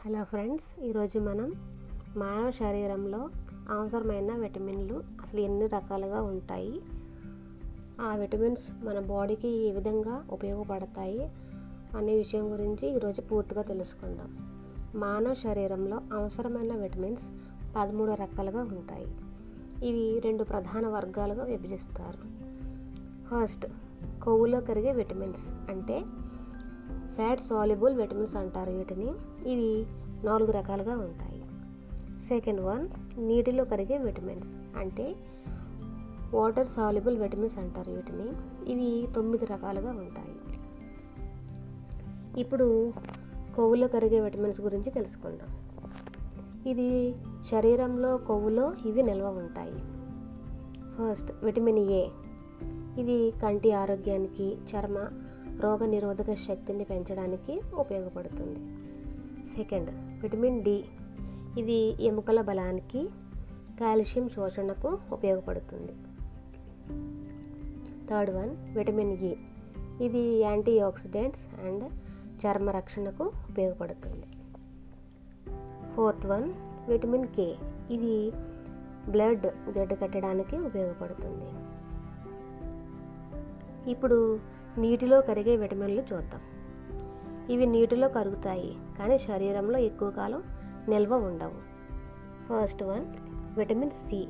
Hello friends, ఈరోజు మనం మానవ శరీరంలో అవసరమైన విటమిన్లు అసలు ఎన్ని రకాలుగా ఉంటాయి, ఆ విటమిన్స్ మన బాడీకి ఏ విధంగా ఉపయోగపడతాయి అనే విషయం గురించి ఈరోజు పూర్తిగా తెలుసుకుందాం. మానవ శరీరంలో అవసరమైన విటమిన్స్ 13 రకాలుగా ఉంటాయి. ఇవి 2 ప్రధాన వర్గాలుగా విభజిస్తారు. ఫస్ట్, కొవ్వులో కరిగే విటమిన్స్ అంటే ఫ్యాట్ సాల్యుబుల్ విటమిన్స్ అంటారు వీటిని. ఇవి 4 రకాలుగా ఉంటాయి. సెకండ్ వన్, నీటిలో కరిగే విటమిన్స్ అంటే వాటర్ సాల్యుబుల్ విటమిన్స్ అంటారు వీటిని. ఇవి 9 రకాలుగా ఉంటాయి. ఇప్పుడు కొవ్వులో కరిగే విటమిన్స్ గురించి తెలుసుకుందాం. ఇది శరీరంలో కొవ్వులో ఇవి నిల్వ ఉంటాయి. First, vitamin A. ఇది కంటి ఆరోగ్యానికి, చర్మ రోగ నిరోధక శక్తిని పెంచడానికి ఉపయోగపడుతుంది. Second, vitamin D. ఇది ఎముకల బలానికి, కాల్షియం శోషణకు ఉపయోగపడుతుంది. Third one, vitamin E. ఇది యాంటీ ఆక్సిడెంట్స్ అండ్ చర్మ రక్షణకు ఉపయోగపడుతుంది. Fourth one, vitamin K. ఇది బ్లడ్ గడ్డ కట్టడానికి ఉపయోగపడుతుంది. ఇప్పుడు నీటిలో కరిగే విటమిన్లు చూద్దాం. ఇవి నీటిలో కరుగుతాయి కానీ శరీరంలో ఎక్కువ కాలం నిల్వ ఉండవు. First one, vitamin C.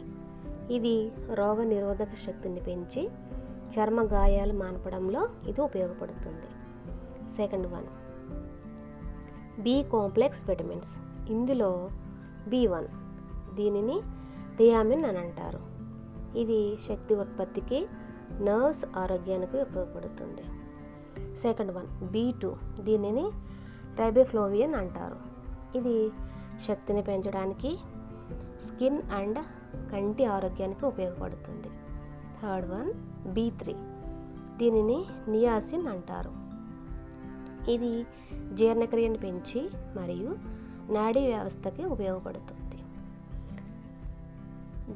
ఇది రోగ నిరోధక శక్తిని పెంచి చర్మ గాయాలు మాన్పడంలో ఇది ఉపయోగపడుతుంది. Second one, B complex vitamins. ఇందులో బి1, దీనిని థియామిన్ అని అంటారు. ఇది శక్తి ఉత్పత్తికి, నర్వ్స్ ఆరోగ్యానికి ఉపయోగపడుతుంది. సెకండ్ వన్, బి2, దీనిని రైబోఫ్లావిన్ అంటారు. ఇది శక్తిని పెంచడానికి, స్కిన్ అండ్ కంటి ఆరోగ్యానికి ఉపయోగపడుతుంది. థర్డ్ వన్, బి3, దీనిని నియాసిన్ అంటారు. ఇది జీర్ణక్రియను పెంచి మరియు నాడీ వ్యవస్థకి ఉపయోగపడుతుంది.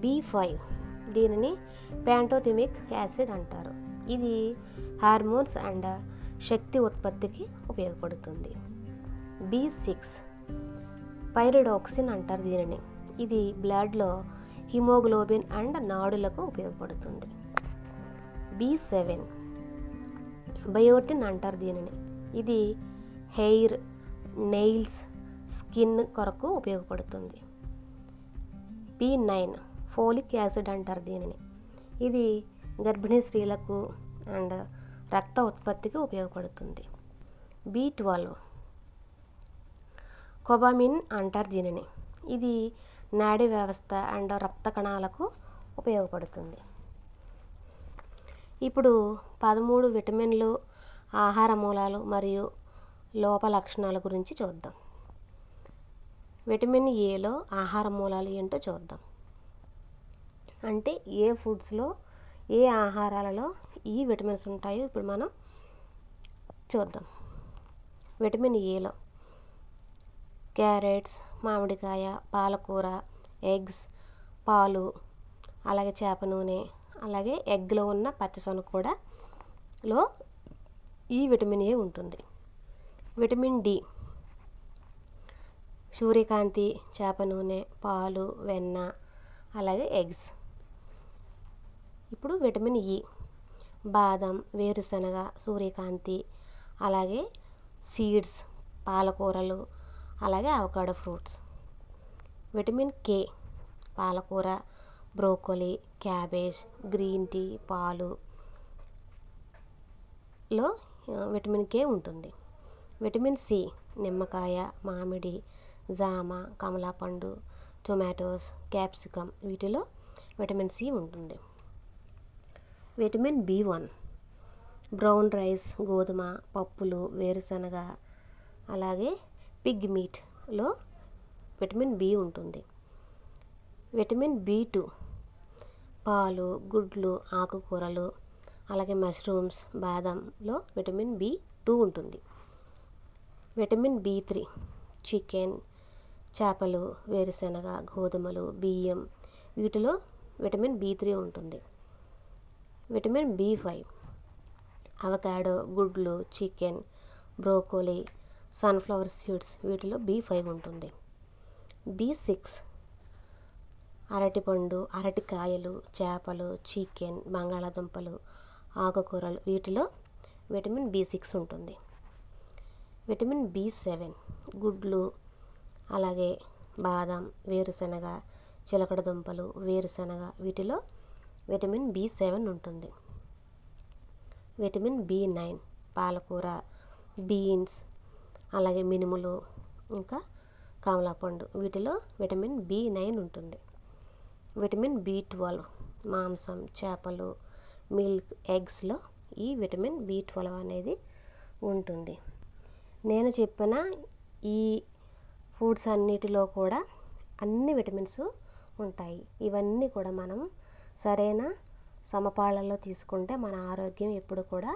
బి5, దీనిని ప్యాంటోథెమిక్ యాసిడ్ అంటారు. ఇది హార్మోన్స్ అండ్ శక్తి ఉత్పత్తికి ఉపయోగపడుతుంది. బి6, పైరిడాక్సిన్ అంటారు దీనిని. ఇది బ్లడ్లో హిమోగ్లోబిన్ అండ్ నాడులకు ఉపయోగపడుతుంది. బి7, బయోటిన్ అంటారు దీనిని. ఇది హెయిర్, నెయిల్స్, స్కిన్ కొరకు ఉపయోగపడుతుంది. బి9, ఫోలిక్ యాసిడ్ అంటారు దీనిని. ఇది గర్భిణీ స్త్రీలకు అండ్ రక్త ఉత్పత్తికి ఉపయోగపడుతుంది. బి12, కొబామిన్ అంటారు దీనిని. ఇది నాడీ వ్యవస్థ అండ్ రక్త కణాలకు ఉపయోగపడుతుంది. ఇప్పుడు 13 విటమిన్లు, ఆహార మూలాలు మరియు లోప లక్షణాల గురించి చూద్దాం. విటమిన్ ఏలో ఆహార మూలాలు ఏంటో చూద్దాం. అంటే ఏ ఫుడ్స్లో, ఏ ఆహారాలలో ఈ విటమిన్స్ ఉంటాయో ఇప్పుడు మనం చూద్దాం. విటమిన్ ఏలో క్యారెట్స్, మామిడికాయ, పాలకూర, ఎగ్స్, పాలు, అలాగే చేప నూనె, అలాగే ఎగ్లో ఉన్న పచ్చసొన కూడా లో ఈ విటమిన్ ఏ ఉంటుంది. విటమిన్ డి, సూర్యకాంతి, చేప నూనె, పాలు, వెన్న, అలాగే ఎగ్స్. ఇప్పుడు విటమిన్ ఇ, బాదం, వేరుశనగ, సూర్యకాంతి, అలాగే సీడ్స్, పాలకూరలు, అలాగే అవకాడో ఫ్రూట్స్. విటమిన్ కే, పాలకూర, బ్రోకోలీ, క్యాబేజ్, గ్రీన్ టీ, పాలు లో విటమిన్ కే ఉంటుంది. విటమిన్ సి, నిమ్మకాయ, మామిడి, జామ, కమలాపండు, టొమాటోస్, క్యాప్సికమ్, వీటిలో విటమిన్ సి ఉంటుంది. విటమిన్ బి1, బ్రౌన్ రైస్, గోధుమ, పప్పులు, వేరుశనగ, అలాగే పిగ్ మీట్లో విటమిన్ బి ఉంటుంది. విటమిన్ బి2, పాలు, గుడ్లు, ఆకుకూరలు, అలాగే మష్రూమ్స్, బాదంలో విటమిన్ బి2 ఉంటుంది. విటమిన్ బి3, చికెన్, చేపలు, వేరుశనగ, గోధుమలు, బియ్యం, వీటిలో విటమిన్ బి3 ఉంటుంది. విటమిన్ బి5, అవకాడో, గుడ్లు, చికెన్, బ్రోకోలీ, సన్ఫ్లవర్ సీడ్స్, వీటిలో B5 ఉంటుంది. B6 అరటిపండు, అరటికాయలు, చేపలు, చికెన్, బంగాళాదుంపలు, ఆకుకూరలు, వీటిలో విటమిన్ B6 ఉంటుంది. విటమిన్ B7 గుడ్లు, అలాగే బాదం, వేరుశనగ, చిలకడ దుంపలు, వేరుశనగ, వీటిలో విటమిన్ B7 ఉంటుంది. విటమిన్ B9 పాలకూర, బీన్స్, అలాగే మినుములు, ఇంకా కమలాపండు, వీటిలో విటమిన్ B9 ఉంటుంది. విటమిన్ B12 మాంసం, చేపలు, మిల్క్, ఎగ్స్లో ఈ విటమిన్ B12 అనేది ఉంటుంది. నేను చెప్పిన ఈ ఫుడ్స్ అన్నిటిలో కూడా అన్ని విటమిన్స్ ఉంటాయి. ఇవన్నీ కూడా మనం సరైన సమపాళ్ళలో తీసుకుంటే మన ఆరోగ్యం ఎప్పుడు కూడా